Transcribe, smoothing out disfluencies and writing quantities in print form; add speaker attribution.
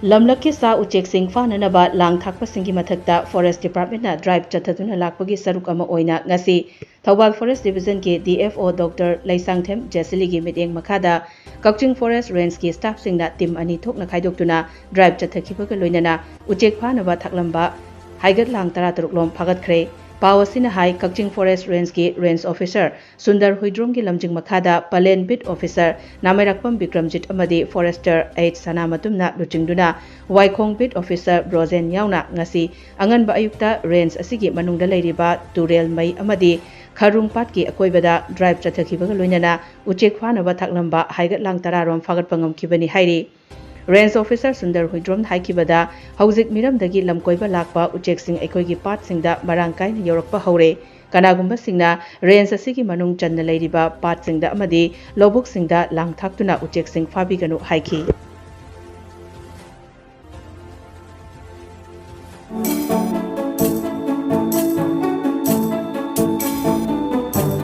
Speaker 1: ꯂꯝꯂꯛꯀꯤ ꯁꯥ ꯎꯆꯦꯛꯁꯤꯡ ꯐꯥꯅꯅꯕ ꯂꯥꯡ ꯊꯥꯛꯄꯁꯤꯡꯒꯤ ꯃꯊꯛꯇ ꯐꯣꯔꯦꯁꯠ ꯗꯤꯄꯥꯔꯠꯃꯦꯟꯠꯅ ꯗ꯭ꯔꯥꯏꯕ ꯆꯠꯊꯗꯨꯅ ꯂꯥꯛꯄꯒꯤ ꯁꯔꯨꯛ ꯑꯃ ꯑꯣꯏꯅ ꯉꯁꯤ ꯊꯧꯕꯥꯜ ꯐꯣꯔꯦꯁꯠ ꯗꯤꯕꯤꯖꯟꯒꯤ DFO ꯗꯣꯛꯇꯔ ꯂꯩꯁꯥꯡꯊꯦꯝ ꯖꯦꯁꯤꯂꯤꯒꯤ ꯃꯤꯠꯌꯦꯡ ꯃꯈꯥꯗ ꯀꯛꯆꯤꯡ ꯐꯣꯔꯦꯁꯠ ꯔꯦꯟꯖꯀꯤ ꯁ꯭ꯇꯥꯐꯁꯤꯡꯅ ꯇꯤꯝ ꯑꯅꯤ ꯊꯣꯛꯅ ꯈꯥꯏꯗꯣꯛꯇꯨꯅ ꯗ꯭ꯔꯥꯏꯕ ꯆꯠꯊꯈꯤꯕꯒ ꯂꯣꯏꯅꯅ ꯎꯆꯦꯛ ꯐꯥꯅꯕ ꯊꯥꯛꯂꯝꯕ ꯍꯥꯏꯒꯠ ꯂꯥꯡ 13 ꯂꯣꯝ ꯐꯥꯒꯠꯈ꯭ꯔꯦ꯫ ꯄꯥꯎ ꯑꯁꯤꯅ ꯍꯥꯏ Kakching forest ꯔꯦꯟꯖꯀꯤ range officer Sundar ꯍꯨꯏꯗ꯭ꯔꯣꯝꯒꯤ ꯂꯝꯖꯤꯡ ꯃꯈꯥꯗ ꯄꯂꯦꯟ ꯕꯤꯠ ꯑꯣꯐꯤꯁꯔ ꯅꯥꯃꯩꯔꯥꯛꯄꯝ ꯕꯤꯀ꯭ꯔꯝꯖꯤꯠ ꯑꯃꯗꯤ ꯐꯣꯔꯦꯁꯇꯔ H ꯁꯅꯥꯃꯇꯨꯝꯅ ꯂꯨꯆꯤꯡꯗꯨꯅ ꯋꯥꯏꯈꯣꯡ ꯕꯤꯠ ꯑꯣꯐꯤꯁꯔ ꯕ꯭ꯔꯣꯖꯦꯟ ꯌꯥꯎꯅ ꯉꯁꯤ ꯑꯉꯟꯕ ꯑꯌꯨꯛꯇ ꯔꯦꯟꯖ ꯑꯁꯤꯒꯤ ꯃꯅꯨꯡꯗ ꯂꯩꯔꯤꯕ ꯇꯨꯔꯦꯜ ꯃꯩ ꯑꯃꯗꯤ ꯈꯔꯨꯡ ꯄꯥꯠꯀꯤ ꯑꯀꯣꯏꯕꯗ ꯗ꯭ꯔꯥꯏꯕ ꯆꯠꯊꯈꯤꯕꯒ ꯂꯣꯏꯅꯅ ꯎꯆꯦꯛ ꯐꯥꯅꯕ ꯊꯥꯛꯂꯝꯕ ꯍꯥꯏꯒꯠ ꯂꯥꯡ 10 ꯔꯣꯝ ꯐꯥꯒꯠꯄ ꯉꯝꯈꯤꯕꯅꯤ ꯍꯥꯏꯔꯤ꯫ ꯔꯦꯟꯖ ꯑꯣꯐꯤꯁꯔ ꯁꯨꯟꯗꯔ ꯍꯨꯏꯗ꯭ꯔꯣꯝꯅ ꯍꯥꯏꯈꯤꯕꯗ ꯍꯧꯖꯤꯛ ꯃꯤꯔꯝꯗꯒꯤ ꯂꯝꯀꯣꯏꯕ ꯂꯥꯛꯄ ꯎꯆꯦꯛꯁꯤꯡ ꯑꯩꯈꯣꯏꯒꯤ ꯄꯥꯠꯁꯤꯡꯗ ꯃꯔꯥꯡ ꯀꯥꯏꯅ ꯌꯧꯔꯛꯄ ꯍꯧꯔꯦ꯫ ꯀꯅꯥꯒꯨꯝꯕꯁꯤꯡꯅ ꯔꯦꯟꯖ ꯑꯁꯤꯒꯤ ꯃꯅꯨꯡ ꯆꯟꯅ ꯂꯩꯔꯤꯕ ꯄꯥꯠꯁꯤꯡꯗ ꯑꯃꯗꯤ ꯂꯧꯕꯨꯛꯁꯤꯡꯗ ꯂꯥꯡ ꯊꯥꯛꯇꯨꯅ ꯎꯆꯦꯛꯁꯤꯡ ꯐꯥꯕꯤꯒꯅꯨ ꯍꯥꯏꯈꯤ꯫